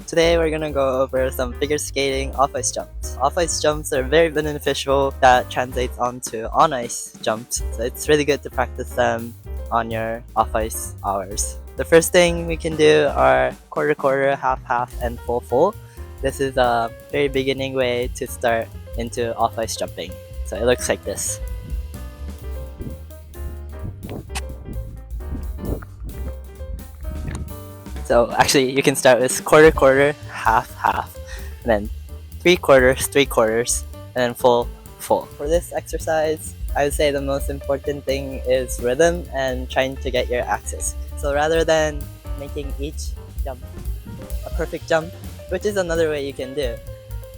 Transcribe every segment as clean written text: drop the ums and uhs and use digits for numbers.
Today we're gonna go over some figure skating off-ice jumps. Off-ice jumps are very beneficial that translates onto on-ice jumps, so it's really good to practice them on your off-ice hours. The first thing we can do are quarter-quarter, half-half, and full-full. This is a very beginning way to start into off-ice jumping. So it looks like this. So actually you can start with quarter-quarter, half-half, and then 3/4, and then full. For this exercise, I would say the most important thing is rhythm and trying to get your axis. So rather than making each jump a perfect jump, which is another way you can do,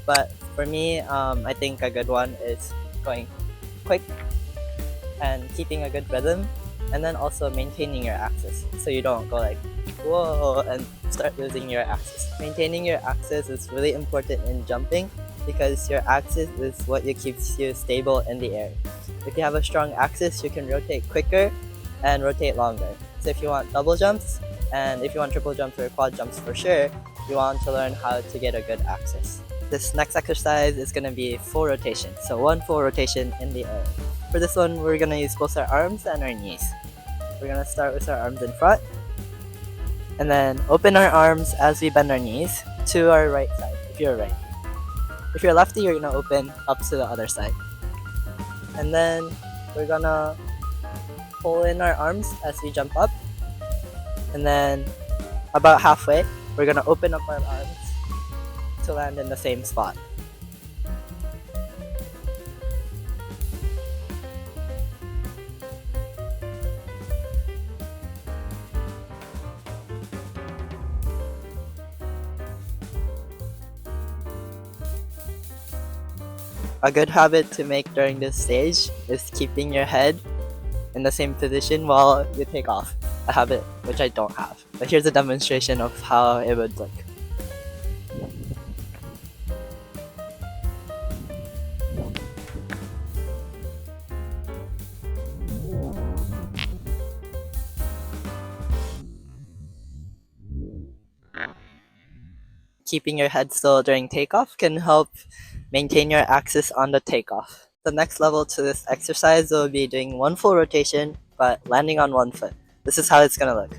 but for me, I think a good one is going quick and keeping a good rhythm, and then also maintaining your axis so you don't go like whoa and start losing your axis. Maintaining your axis is really important in jumping because your axis is what keeps you stable in the air. If you have a strong axis, you can rotate quicker and rotate longer. So if you want double jumps, and if you want triple jumps or quad jumps for sure, you want to learn how to get a good axis. This next exercise is going to be full rotation, so one full rotation in the air. For this one, we're going to use both our arms and our knees. We're going to start with our arms in front, and then open our arms as we bend our knees to our right side, if you're right. If you're lefty, you're going to open up to the other side. And then we're going to pull in our arms as we jump up. And then about halfway, we're going to open up our arms to land in the same spot. A good habit to make during this stage is keeping your head in the same position while you take off, a habit which I don't have. But here's a demonstration of how it would look. Keeping your head still during takeoff can help maintain your axis on the takeoff. The next level to this exercise will be doing one full rotation but landing on one foot. This is how it's gonna look.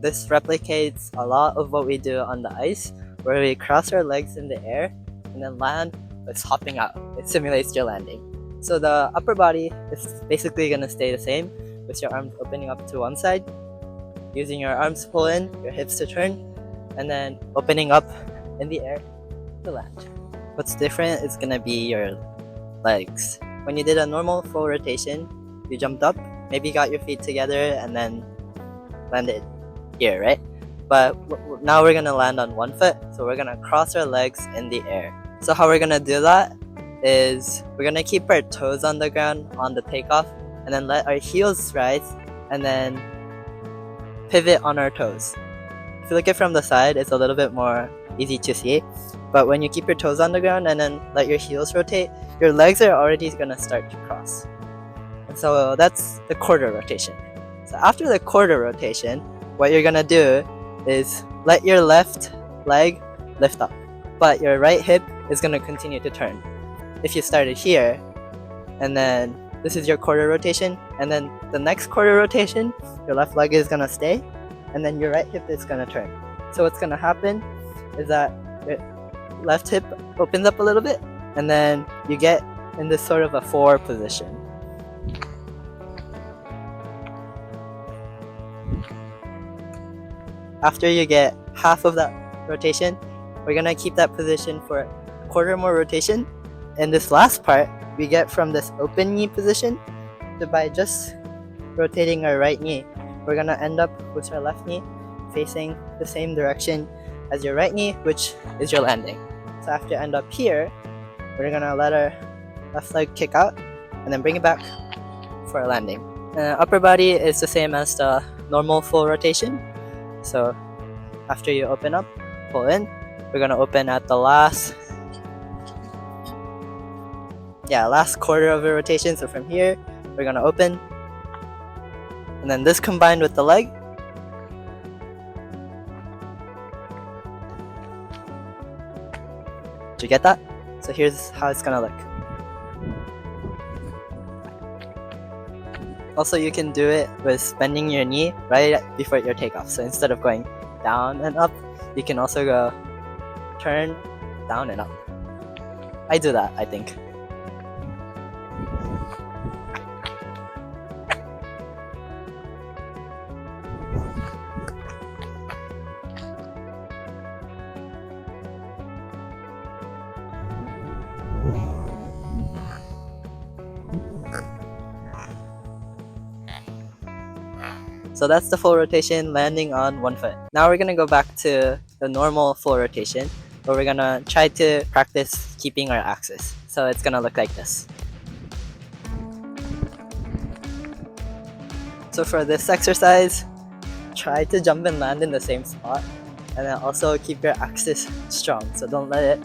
This replicates a lot of what we do on the ice, where we cross our legs in the air and then land with hopping out. It simulates your landing. So the upper body is basically gonna stay the same, with your arms opening up to one side, using your arms to pull in, your hips to turn, and then opening up in the air to land. What's different is gonna be your legs. When you did a normal full rotation, you jumped up, maybe got your feet together, and then landed here, right? But now we're gonna land on one foot, so we're gonna cross our legs in the air. So how we're gonna do that is we're gonna keep our toes on the ground on the takeoff, and then let our heels rise, and then pivot on our toes. If you look at it from the side, it's a little bit more easy to see, but when you keep your toes on the ground and then let your heels rotate, your legs are already gonna start to cross. And so that's the quarter rotation. So after the quarter rotation, what you're gonna do is let your left leg lift up, but your right hip is gonna continue to turn. If you started here, and then this is your quarter rotation, and then the next quarter rotation, your left leg is gonna stay, and then your right hip is gonna turn. So what's gonna happen is that your left hip opens up a little bit, and then you get in this sort of a 4 position. After you get half of that rotation, we're gonna keep that position for a quarter more rotation. And this last part, we get from this open knee position to by just rotating our right knee, we're gonna end up with our left knee facing the same direction as your right knee, which is your landing. So after you end up here, we're gonna let our left leg kick out and then bring it back for a landing. Upper body is the same as the normal full rotation. So after you open up, pull in, we're gonna open at the last quarter of a rotation. So from here, we're gonna open, and then this combined with the leg, you get that? So here's how it's gonna look. Also, you can do it with bending your knee right before your takeoff. So instead of going down and up, you can also go turn down and up. I do that, I think. So that's the full rotation, landing on one foot. Now we're gonna go back to the normal full rotation, where we're gonna try to practice keeping our axis. So it's gonna look like this. So for this exercise, try to jump and land in the same spot, and then also keep your axis strong, so don't let it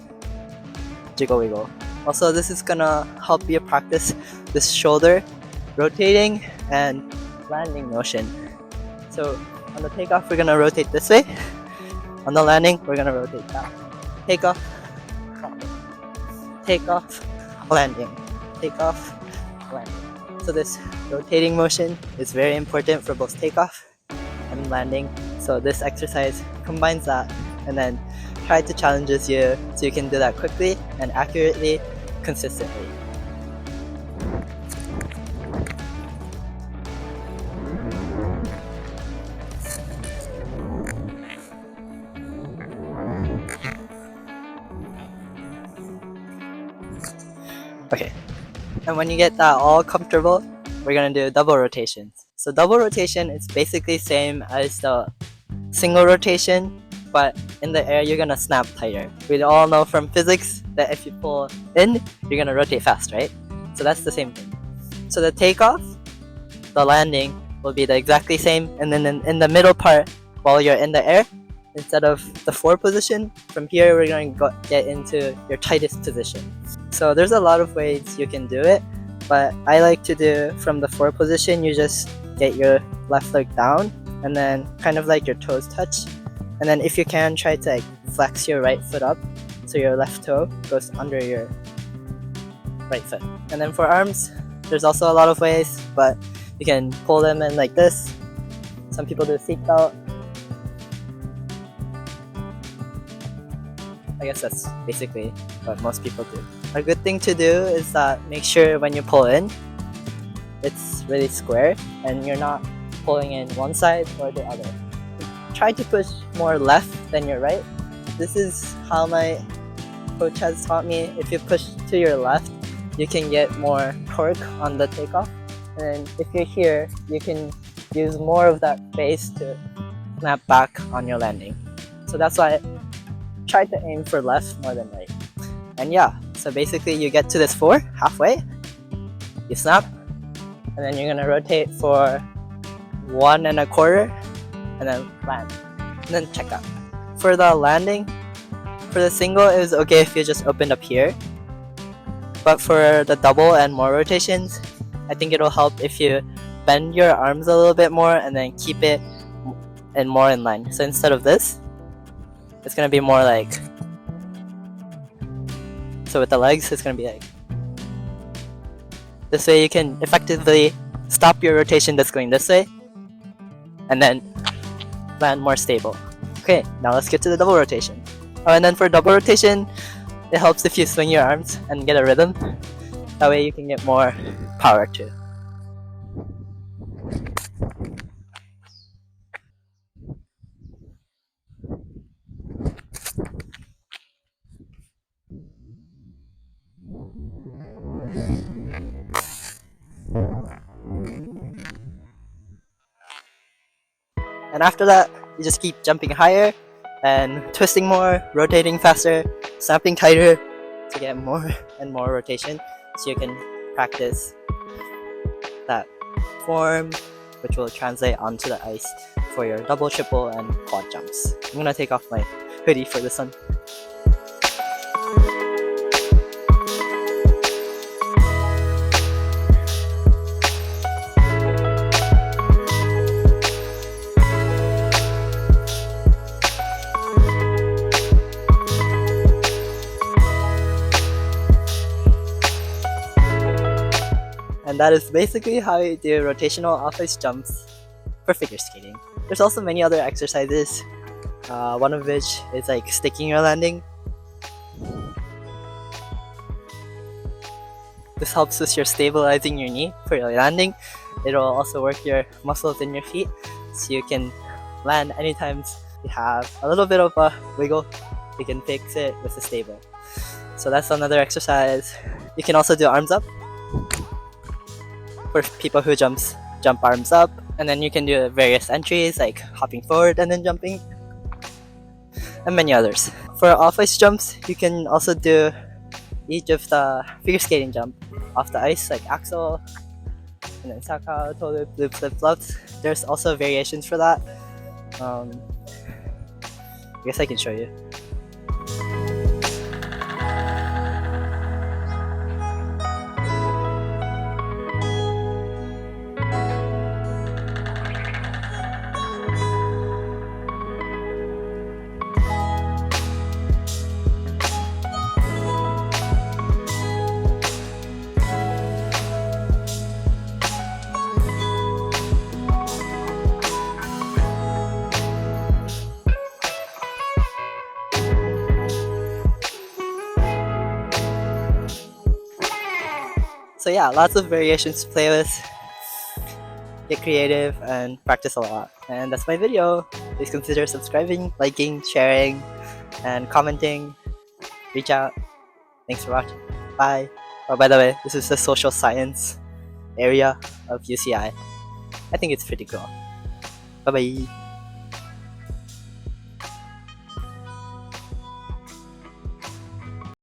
jiggle wiggle. Also, this is gonna help you practice this shoulder rotating and landing motion. So on the takeoff, we're gonna rotate this way. On the landing, we're gonna rotate that. Takeoff, landing. Takeoff, landing. Takeoff, landing. So this rotating motion is very important for both takeoff and landing. So this exercise combines that, and then try to challenges you so you can do that quickly and accurately, consistently. Okay, and when you get that all comfortable, we're gonna do double rotations. So double rotation is basically same as the single rotation, but in the air you're gonna snap tighter. We all know from physics that if you pull in, you're gonna rotate fast, right? So that's the same thing. So the takeoff, the landing will be the exactly same, and then in the middle part, while you're in the air, instead of the 4 position, from here we're going to get into your tightest position. So there's a lot of ways you can do it, but I like to do from the 4 position. You just get your left leg down, and then kind of like your toes touch, and then if you can, try to like flex your right foot up so your left toe goes under your right foot. And then for arms, there's also a lot of ways, but you can pull them in like this. Some people do seatbelt. I guess that's basically what most people do. A good thing to do is that make sure when you pull in, it's really square and you're not pulling in one side or the other. Try to push more left than your right. This is how my coach has taught me. If you push to your left, you can get more torque on the takeoff. And if you're here, you can use more of that base to snap back on your landing. So that's why I try to aim for left more than right. And yeah, so basically you get to this 4 halfway, you snap, and then you're gonna rotate for 1 1/4, and then land, and then check out. For the landing, for the single, it was okay if you just opened up here, but for the double and more rotations, I think it'll help if you bend your arms a little bit more and then keep it more in line. So instead of this, it's gonna be more like, so with the legs, it's gonna be like, this way you can effectively stop your rotation that's going this way, and then land more stable. Okay, now let's get to the double rotation. Oh, and then for double rotation, it helps if you swing your arms and get a rhythm. That way you can get more power too. And after that, you just keep jumping higher and twisting more, rotating faster, snapping tighter to get more and more rotation, so you can practice that form, which will translate onto the ice for your double, triple, and quad jumps. I'm gonna take off my hoodie for this one. And that is basically how you do rotational off-ice jumps for figure skating. There's also many other exercises, one of which is like sticking your landing. This helps with your stabilizing your knee for your landing. It'll also work your muscles in your feet so you can land anytime you have a little bit of a wiggle. You can fix it with a stable. So that's another exercise. You can also do arms up for people who jump arms up, and then you can do various entries like hopping forward and then jumping, and many others. For off-ice jumps, you can also do each of the figure skating jump off the ice, like axel, and then saka, toe loop, loop, flip, flops. There's also variations for that. I guess I can show you. So yeah, lots of variations to play with. Get creative and practice a lot. And that's my video. Please consider subscribing, liking, sharing, and commenting. Reach out. Thanks for watching. Bye. Oh, by the way, this is the social science area of UCI. I think it's pretty cool. Bye bye.